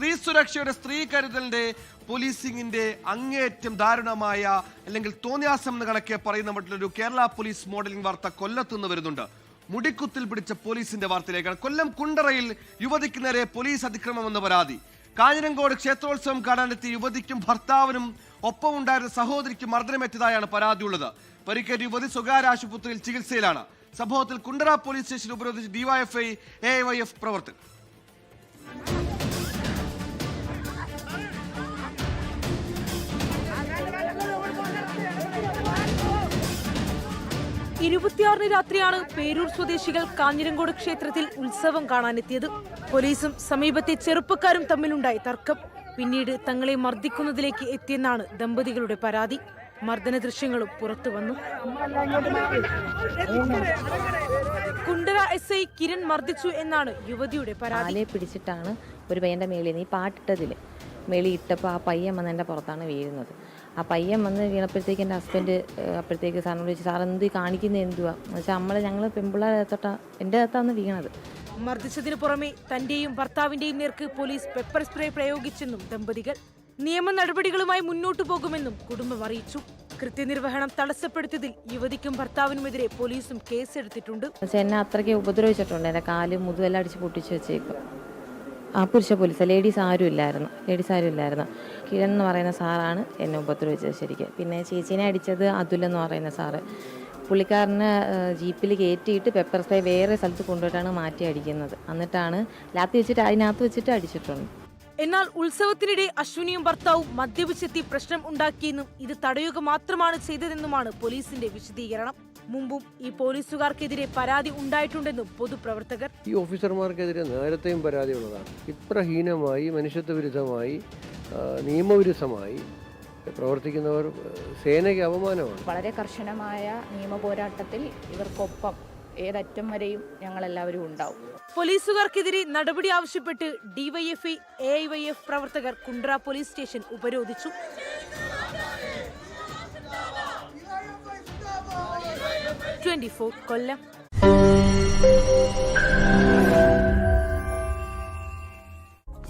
സ്ത്രീ സുരക്ഷയുടെ സ്ത്രീ കരുതലിന്റെ പോലീസിംഗിന്റെ അങ്ങേയറ്റം ദാരുണമായ അല്ലെങ്കിൽ തോന്നിയാസം എന്ന് കണക്കെ പറയുന്ന മറ്റൊരു കേരള പോലീസ് മോഡലിംഗ് വാർത്ത കൊല്ലത്തുനിന്ന് വരുന്നുണ്ട്. മുടിക്കുത്തിൽ പിടിച്ച പോലീസിന്റെ വാർത്തയിലേക്കാണ്. കൊല്ലം കുണ്ടറയിൽ യുവതിക്ക് നേരെ പോലീസ് അതിക്രമമെന്ന പരാതി. കാഞ്ഞിരങ്കോട് ക്ഷേത്രോത്സവം കാണാനെത്തിയ യുവതിക്കും ഭർത്താവിനും ഒപ്പമുണ്ടായിരുന്ന സഹോദരിക്ക് മർദ്ദനമേറ്റതായാണ് പരാതിയുള്ളത്. പരിക്കേറ്റ യുവതി സ്വകാര്യ ആശുപത്രിയിൽ ചികിത്സയിലാണ്. സംഭവത്തിൽ കുണ്ടറ പോലീസ് സ്റ്റേഷൻ ഉപരോധിച്ച് ഡിവൈഎഫ്ഐ AIYF പ്രവർത്തകർ. രാത്രിയാണ് പേരൂർ സ്വദേശികൾ കാഞ്ഞിരങ്കോട് ക്ഷേത്രത്തിൽ ഉത്സവം കാണാനെത്തിയത്. പോലീസും സമീപത്തെ ചെറുപ്പക്കാരും തമ്മിലുണ്ടായ തർക്കം പിന്നീട് തങ്ങളെ മർദ്ദിക്കുന്നതിലേക്ക് എത്തിയെന്നാണ് ദമ്പതികളുടെ പരാതി. മർദ്ദന ദൃശ്യങ്ങളും പുറത്തു വന്നു. കുണ്ടറ SI കിരൺ മർദ്ദിച്ചു എന്നാണ് യുവതിയുടെ പരാതി. പിടിച്ചിട്ടാണ് ഒരു പയ്യന്റെ മേളിൽ ഈ പാട്ടിട്ടതില് മേളി ഇട്ടപ്പോൾ ആ പയ്യൻ വന്ന് എൻ്റെ പുറത്താണ് വീഴുന്നത്. ആ പയ്യൻ വന്ന് വീണപ്പോഴത്തേക്ക് എൻ്റെ ഹസ്ബൻഡ് അപ്പോഴത്തേക്ക് സാറിനോട് ചോദിച്ചു, സാർ എന്ത് കാണിക്കുന്നത് എന്തുവാ എന്ന് വെച്ചാൽ ഞങ്ങൾ പെൺപിള്ളേരെ തൊട്ടാ എൻ്റെ അകത്താണ് വീണത്. മർദ്ദിച്ചതിനു പുറമെ തന്റെയും ഭർത്താവിന്റെയും നേർക്ക് പോലീസ് പെപ്പർ സ്പ്രേ പ്രയോഗിച്ചെന്നും ദമ്പതികൾ നിയമ നടപടികളുമായി മുന്നോട്ടു പോകുമെന്നും കുടുംബം അറിയിച്ചു. കൃത്യനിർവഹണം തടസ്സപ്പെടുത്തിയതിൽ യുവതിക്കും ഭർത്താവിനുമെതിരെ പോലീസും കേസെടുത്തിട്ടുണ്ട്. എന്നെ അത്രയ്ക്ക് ഉപദ്രവിച്ചിട്ടുണ്ട്. എൻ്റെ കാല് മുതുവെല്ലാം അടിച്ച് പൊട്ടിച്ച് വെച്ചേക്കും. ആ പുരുഷ പോലീസ്, ലേഡീസ് ആരും ഇല്ലായിരുന്നു. കിരൺ എന്ന് പറയുന്ന സാറാണ് എന്നെ ഉപദ്രവിച്ചത് ശരിക്കും. പിന്നെ ചേച്ചീനെ അടിച്ചത് അതുൽ എന്ന് പറയുന്ന സാറ്. പുള്ളിക്കാരനെ ജീപ്പിൽ കയറ്റിയിട്ട് പെപ്പർ സ്പ്രേ വേറെ സ്ഥലത്ത് കൊണ്ടുപോയിട്ടാണ് മാറ്റി അടിക്കുന്നത്. എന്നിട്ടാണ് അതിനകത്ത് വെച്ചിട്ട് അടിച്ചിട്ടുണ്ട്. എന്നാൽ ഉത്സവത്തിനിടെ അശ്വിനിയും ഭർത്താവും മദ്യപിച്ചെത്തി പ്രശ്നം ഉണ്ടാക്കിയെന്നും ഇത് തടയുക മാത്രമാണ് ചെയ്തതെന്നുമാണ് പോലീസിന്റെ വിശദീകരണം. മുമ്പും ഈ പോലീസുകാർക്കെതിരെ പരാതി ഉണ്ടായിട്ടുണ്ടെന്നും പൊതുപ്രവർത്തകർ. ഈ ഓഫീസർമാർക്കെതിരെ നേരത്തെയും പരാതിയുള്ളതാണ്. ഇത്ര ഹീനമായി, മനുഷ്യത്വ വിരുദ്ധമായി, നിയമവിരുദ്ധമായി പ്രവർത്തിക്കുന്നവർ സേനയ്ക്ക് അപമാനമാണ്. വളരെ കർശനമായ നിയമ പോരാട്ടത്തിൽ ഇവർക്കൊപ്പം ഏതറ്റം വരെയും ഞങ്ങളെല്ലാവരും ഉണ്ടാവും. പോലീസുകാർക്കെതിരെ നടപടി ആവശ്യപ്പെട്ട് ഡിവൈഎഫ്ഐ AIYF പ്രവർത്തകർ കുണ്ടറ പോലീസ് സ്റ്റേഷൻ ഉപരോധിച്ചു. കൊല്ലം.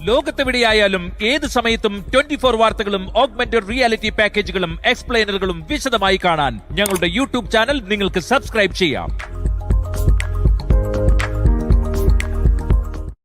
ലോകത്തെവിടെയായാലും ഏത് സമയത്തും 24 വാർത്തകളും ഓഗ്മെന്റഡ് റിയാലിറ്റി പാക്കേജുകളും എക്സ്പ്ലെയിനറുകളും വിശദമായി കാണാൻ ഞങ്ങളുടെ YouTube ചാനൽ നിങ്ങൾക്ക് സബ്സ്ക്രൈബ് ചെയ്യാം.